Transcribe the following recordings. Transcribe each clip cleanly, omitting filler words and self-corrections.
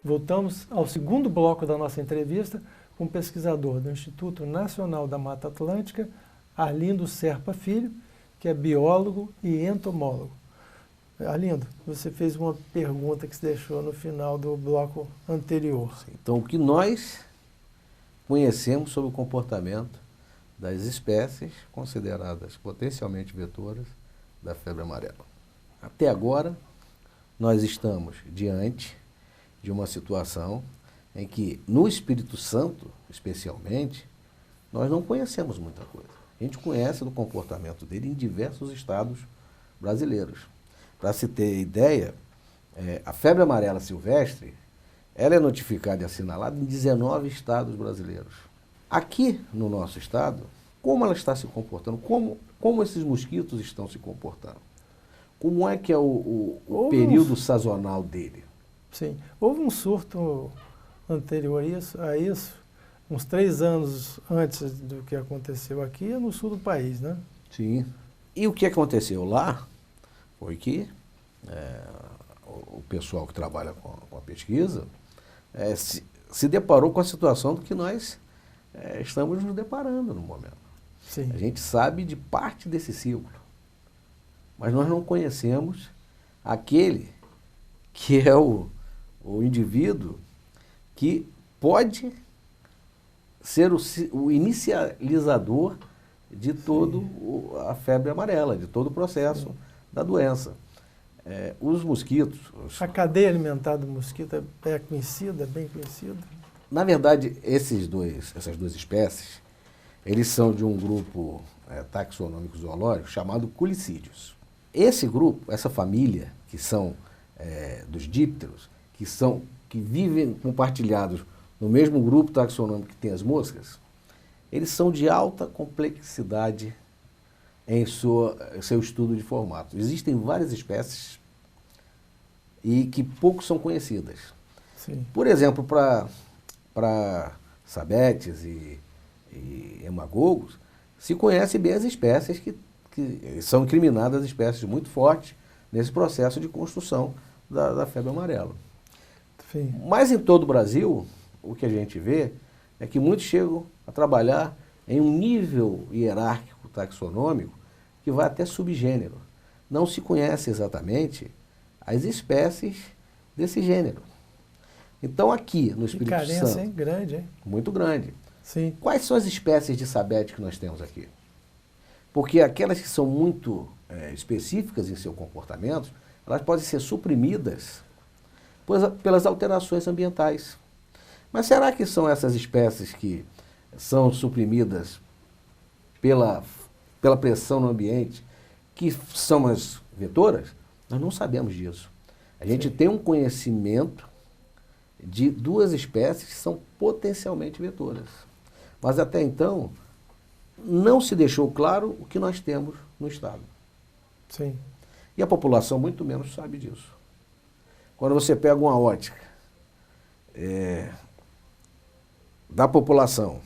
Voltamos ao segundo bloco da nossa entrevista com o pesquisador do Instituto Nacional da Mata Atlântica, Arlindo Serpa Filho, que é biólogo e entomólogo. Arlindo, você fez uma pergunta que se deixou no final do bloco anterior. Então, o que nós conhecemos sobre o comportamento das espécies consideradas potencialmente vetoras da febre amarela? Até agora, nós estamos diante de uma situação em que, no Espírito Santo, especialmente, nós não conhecemos muita coisa. A gente conhece do comportamento dele em diversos estados brasileiros. Para se ter ideia, a febre amarela silvestre, ela é notificada e assinalada em 19 estados brasileiros. Aqui no nosso estado, como ela está se comportando? Como esses mosquitos estão se comportando? Como é que é o período sazonal dele? Sim, houve um surto anterior a isso, uns 3 anos antes do que aconteceu aqui, no sul do país, né? Sim. E o que aconteceu lá foi que o pessoal que trabalha com a pesquisa se deparou com a situação do que nós estamos nos deparando no momento. Sim. A gente sabe de parte desse ciclo, mas nós não conhecemos aquele que é o indivíduo que pode ser o inicializador de todo a febre amarela, de todo o processo da doença. Os mosquitos... A cadeia alimentar do mosquito é conhecida, é bem conhecida? Na verdade, essas duas espécies, eles são de um grupo taxonômico zoológico chamado Culicídeos. Esse grupo, essa família, que são dos dípteros, que vivem compartilhados no mesmo grupo taxonômico que tem as moscas, eles são de alta complexidade em seu estudo de formato. Existem várias espécies e que pouco são conhecidas. Sim. Por exemplo, para sabetes e hemagogos, se conhece bem as espécies que são incriminadas, espécies muito fortes nesse processo de construção da febre amarela. Sim. Mas em todo o Brasil, o que a gente vê é que muitos chegam a trabalhar em um nível hierárquico taxonômico que vai até subgênero. Não se conhece exatamente as espécies desse gênero. Então aqui no Espírito Santo... Que carência, hein? Grande, hein? Muito grande. Sim. Quais são as espécies de sabete que nós temos aqui? Porque aquelas que são muito específicas em seu comportamento, elas podem ser suprimidas pelas alterações ambientais. Mas será que são essas espécies que são suprimidas pela pressão no ambiente que são as vetoras? Nós não sabemos disso. A gente tem um conhecimento de 2 espécies que são potencialmente vetoras. Mas até então, não se deixou claro o que nós temos no estado. Sim. E a população muito menos sabe disso. Quando você pega uma ótica da população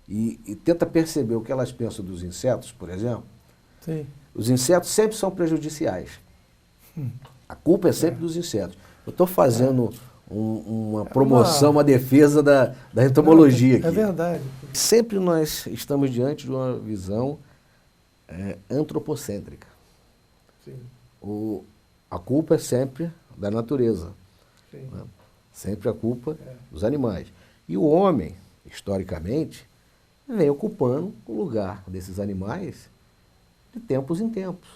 e tenta perceber o que elas pensam dos insetos, por exemplo, Sim. os insetos sempre são prejudiciais. A culpa é sempre dos insetos. Eu estou fazendo uma promoção, uma defesa da entomologia aqui. É verdade. Sempre nós estamos diante de uma visão antropocêntrica. Sim. A culpa é sempre da natureza. Sim. Né? Sempre a culpa dos animais. E o homem, historicamente, vem ocupando o lugar desses animais de tempos em tempos.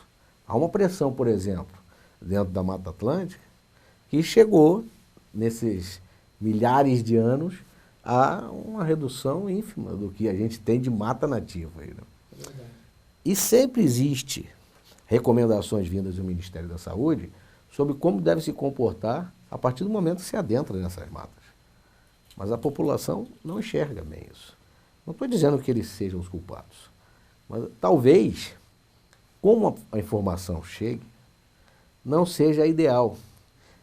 Há uma pressão, por exemplo, dentro da Mata Atlântica, que chegou, nesses milhares de anos, a uma redução ínfima do que a gente tem de mata nativa. Aí, né? É verdade. E sempre existe recomendações vindas do Ministério da Saúde sobre como deve se comportar a partir do momento que se adentra nessas matas. Mas a população não enxerga bem isso. Não estou dizendo que eles sejam os culpados, mas talvez, como a informação chegue, não seja a ideal.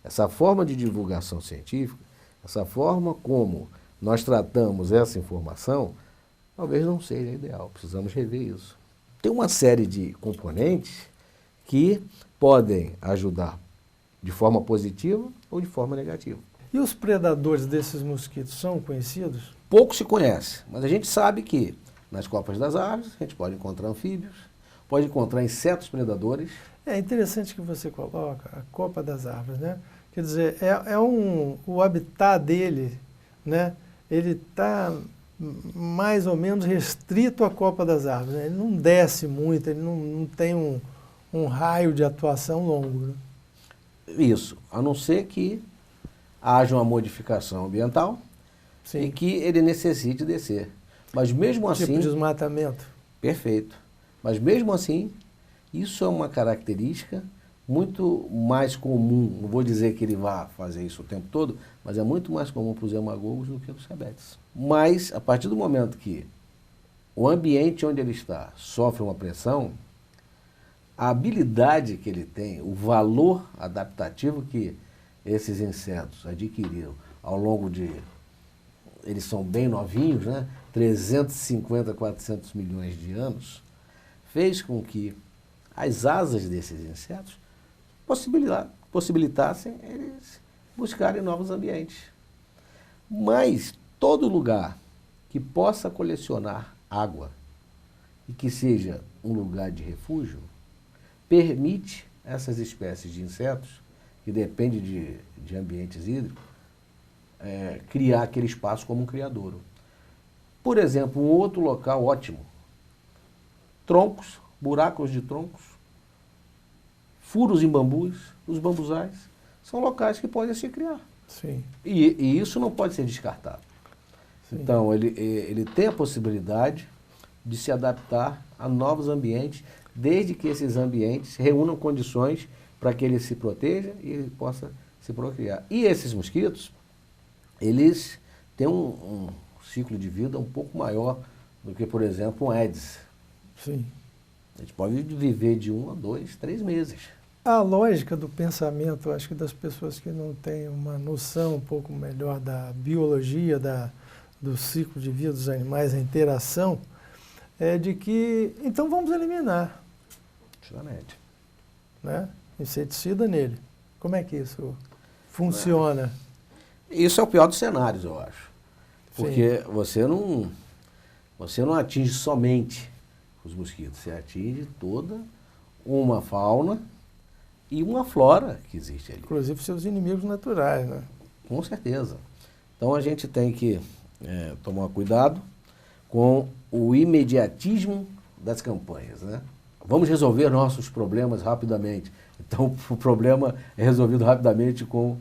Essa forma de divulgação científica, essa forma como nós tratamos essa informação, talvez não seja a ideal. Precisamos rever isso. Tem uma série de componentes que podem ajudar de forma positiva ou de forma negativa. E os predadores desses mosquitos são conhecidos? Pouco se conhece, mas a gente sabe que nas copas das árvores a gente pode encontrar anfíbios, pode encontrar insetos predadores. É interessante que você coloca a copa das árvores, né? Quer dizer, o habitat dele, né? Ele está mais ou menos restrito à copa das árvores, né? Ele não desce muito, ele não tem um raio de atuação longo, né? Isso, a não ser que haja uma modificação ambiental Sim. e que ele necessite descer. Mas mesmo assim... Tipo desmatamento. Perfeito. Mas mesmo assim, isso é uma característica muito mais comum. Não vou dizer que ele vá fazer isso o tempo todo, mas é muito mais comum para os hemagogos do que para os rebetes. Mas, a partir do momento que o ambiente onde ele está sofre uma pressão, a habilidade que ele tem, o valor adaptativo que esses insetos adquiriram ao longo de... Eles são bem novinhos, né? 350, 400 milhões de anos, fez com que as asas desses insetos possibilitassem eles buscarem novos ambientes. Mas todo lugar que possa colecionar água e que seja um lugar de refúgio, permite essas espécies de insetos, que dependem de ambientes hídricos, criar aquele espaço como um criadouro. Por exemplo, um outro local ótimo, troncos, buracos de troncos, furos em bambus, os bambuzais, são locais que podem se criar. Sim. E isso não pode ser descartado. Sim. Então, ele tem a possibilidade de se adaptar a novos ambientes, desde que esses ambientes reúnam condições para que ele se proteja e ele possa se procriar. E esses mosquitos, eles têm um ciclo de vida um pouco maior do que, por exemplo, um Aedes. Sim. A gente pode viver de 1 a 2, 3 meses. A lógica do pensamento, acho que das pessoas que não têm uma noção um pouco melhor da biologia, do ciclo de vida dos animais, a interação, é de que, então vamos eliminar, Justamente. né? Inseticida nele. Como é que isso funciona? Isso é o pior dos cenários, eu acho. Porque Sim. você não atinge somente os mosquitos, você atinge toda uma fauna e uma flora que existe ali. Inclusive seus inimigos naturais, né? Com certeza. Então a gente tem que tomar cuidado com o imediatismo das campanhas, né? Vamos resolver nossos problemas rapidamente. Então o problema é resolvido rapidamente com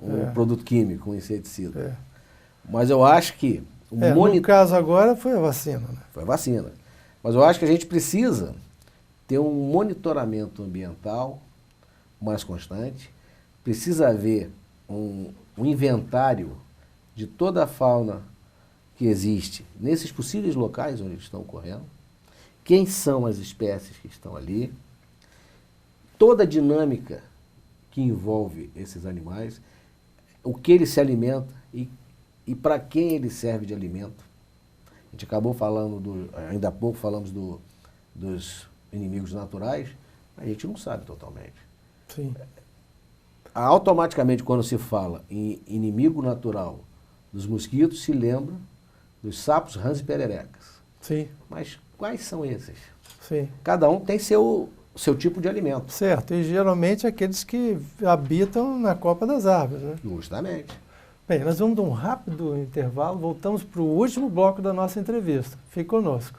um produto químico, um inseticida. Mas eu acho que... No caso agora foi a vacina, né? Foi a vacina. Mas eu acho que a gente precisa ter um monitoramento ambiental mais constante, precisa haver um inventário de toda a fauna que existe nesses possíveis locais onde estão ocorrendo, quem são as espécies que estão ali, toda a dinâmica que envolve esses animais, o que ele se alimenta e para quem ele serve de alimento. A gente acabou falando, ainda há pouco falamos dos inimigos naturais, a gente não sabe totalmente. Sim. Automaticamente, quando se fala em inimigo natural dos mosquitos, se lembra dos sapos, rãs e pererecas. Sim. Mas quais são esses? Sim. Cada um tem seu tipo de alimento. Certo, e geralmente aqueles que habitam na copa das árvores, né? Justamente. Bem, nós vamos dar um rápido intervalo, voltamos para o último bloco da nossa entrevista. Fique conosco.